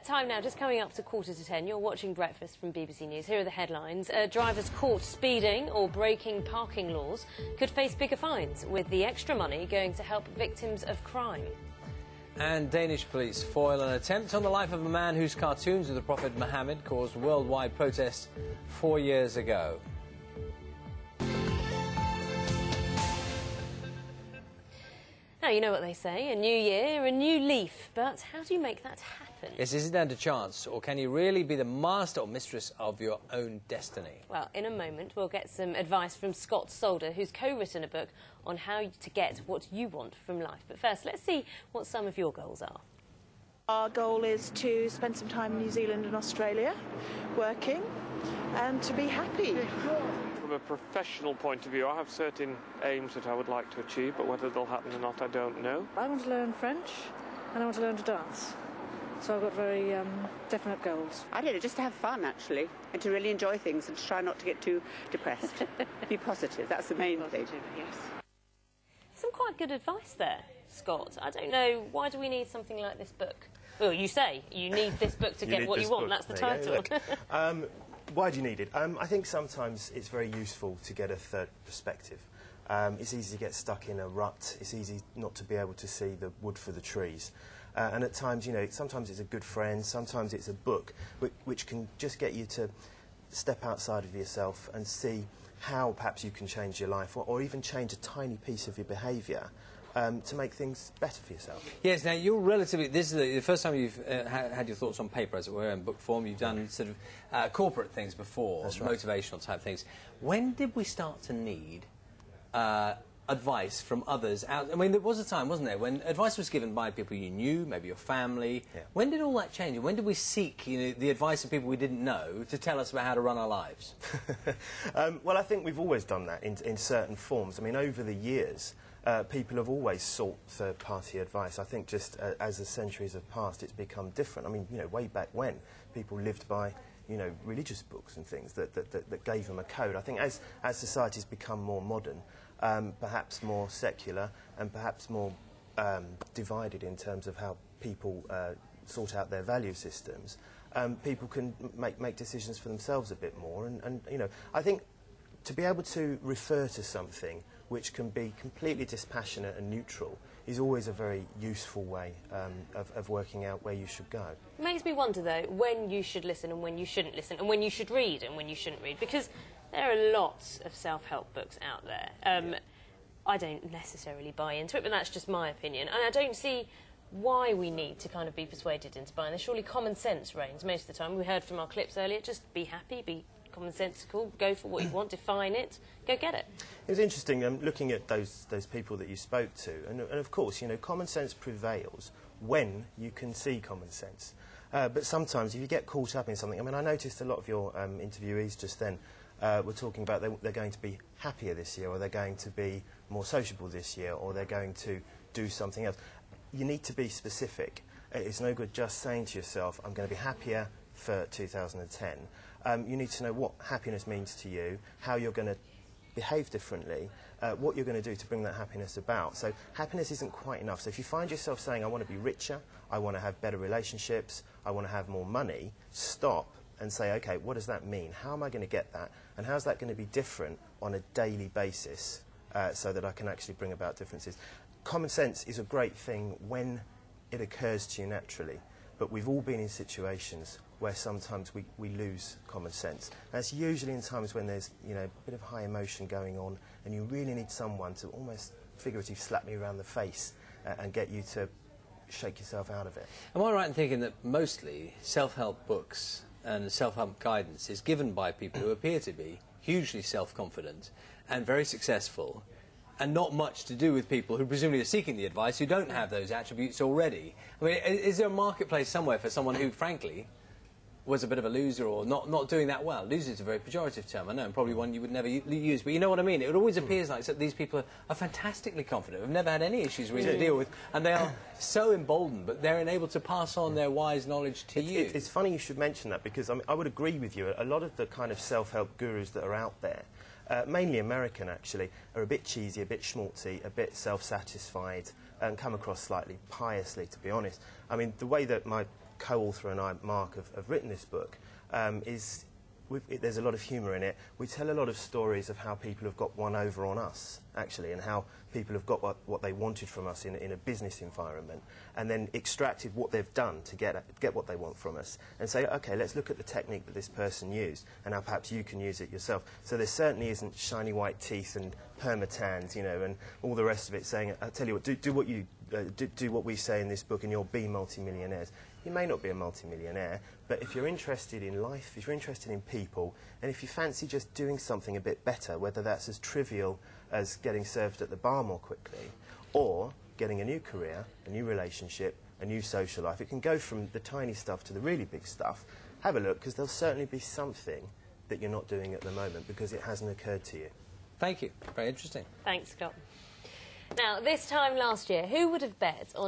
Time now, just coming up to 10:15. You're watching Breakfast from BBC News. Here are the headlines. Drivers caught speeding or breaking parking laws could face bigger fines, with the extra money going to help victims of crime. And Danish police foil an attempt on the life of a man whose cartoons of the Prophet Muhammad caused worldwide protests 4 years ago. Now, you know what they say, a new year, a new leaf. But how do you make that happen? Yes, is it down to chance, or can you really be the master or mistress of your own destiny? Well, in a moment, we'll get some advice from Scott Solder, who's co-written a book on how to get what you want from life. But first, let's see what some of your goals are. Our goal is to spend some time in New Zealand and Australia, working, and to be happy. From a professional point of view, I have certain aims that I would like to achieve, but whether they'll happen or not, I don't know. I want to learn French and I want to learn to dance. So I've got very definite goals. I don't know, just to have fun, actually, and to really enjoy things and to try not to get too depressed. Be positive, that's the main thing. Yes. Some quite good advice there, Scott. I don't know, why do we need something like this book? Well, you say you need this book to get what you want. That's the title. Why do you need it? I think sometimes it's very useful to get a third perspective. It's easy to get stuck in a rut. It's easy not to be able to see the wood for the trees. And at times, you know, sometimes it's a good friend, sometimes it's a book, which can just get you to step outside of yourself and see how perhaps you can change your life, or even change a tiny piece of your behaviour to make things better for yourself. Yes, now you're relatively... This is the first time you've had your thoughts on paper, as it were, in book form. You've done sort of corporate things before, That's right. Motivational type things. When did we start to need advice from others out? I mean, there was a time, wasn't there, when advice was given by people you knew, maybe your family. Yeah. When did all that change? When did we seek, you know, the advice of people we didn't know to tell us about how to run our lives? Well, I think we've always done that in certain forms. I mean, over the years, people have always sought third-party advice. I think just as the centuries have passed, it's become different. I mean, you know, way back when, people lived by, you know, religious books and things that gave them a code. I think as society's become more modern, perhaps more secular and perhaps more divided in terms of how people sort out their value systems, people can make decisions for themselves a bit more. And you know, I think to be able to refer to something which can be completely dispassionate and neutral is always a very useful way of working out where you should go. It makes me wonder, though, when you should listen and when you shouldn't listen, and when you should read and when you shouldn't read, because there are lots of self-help books out there. I don't necessarily buy into it, but that's just my opinion, and I don't see why we need to kind of be persuaded into buying this. Surely common sense reigns most of the time. We heard from our clips earlier, just be happy, be commonsensical, go for what you want, define it, go get it. It was interesting looking at those people that you spoke to, and of course, you know, common sense prevails when you can see common sense. But sometimes if you get caught up in something, I mean, I noticed a lot of your interviewees just then were talking about they're going to be happier this year, or they're going to be more sociable this year, or they're going to do something else. You need to be specific. It's no good just saying to yourself, I'm going to be happier for 2010. You need to know what happiness means to you, how you're going to behave differently, what you're going to do to bring that happiness about. So happiness isn't quite enough. So if you find yourself saying, I want to be richer, I want to have better relationships, I want to have more money, stop and say, OK, what does that mean? How am I going to get that? And how's that going to be different on a daily basis so that I can actually bring about differences? Common sense is a great thing when it occurs to you naturally, but we've all been in situations where sometimes we lose common sense. That's usually in times when there's, you know, a bit of high emotion going on, and you really need someone to almost figuratively slap you around the face and get you to shake yourself out of it. Am I right in thinking that mostly self-help books and self-help guidance is given by people who appear to be hugely self-confident and very successful, and not much to do with people who presumably are seeking the advice who don't have those attributes already? I mean, is there a marketplace somewhere for someone who, frankly, was a bit of a loser or not doing that well? Loser is a very pejorative term, I know, and probably one you would never use, but you know what I mean. It always appears like these people are fantastically confident, have never had any issues really to deal with, and they are so emboldened, but they're unable to pass on their wise knowledge to you. It's funny you should mention that, because I would agree with you. A lot of the kind of self-help gurus that are out there, mainly American actually, are a bit cheesy, a bit schmaltzy, a bit self-satisfied, and come across slightly piously, to be honest. I mean, the way that my co-author and I, Mark, have written this book, there's a lot of humour in it. We tell a lot of stories of how people have got one over on us, actually, and how people have got what they wanted from us in a business environment, and then extracted what they've done to get what they want from us, and say, OK, let's look at the technique that this person used, and how perhaps you can use it yourself. So there certainly isn't shiny white teeth and permatans, you know, and all the rest of it saying, I tell you what, do what we say in this book and you'll be multi-millionaires. You may not be a multi-millionaire, but if you're interested in life, if you're interested in people, and if you fancy just doing something a bit better, whether that's as trivial as getting served at the bar more quickly, or getting a new career, a new relationship, a new social life, it can go from the tiny stuff to the really big stuff. Have a look, because there'll certainly be something that you're not doing at the moment because it hasn't occurred to you. Thank you. Very interesting. Thanks, Scott. Now, this time last year, who would have bet on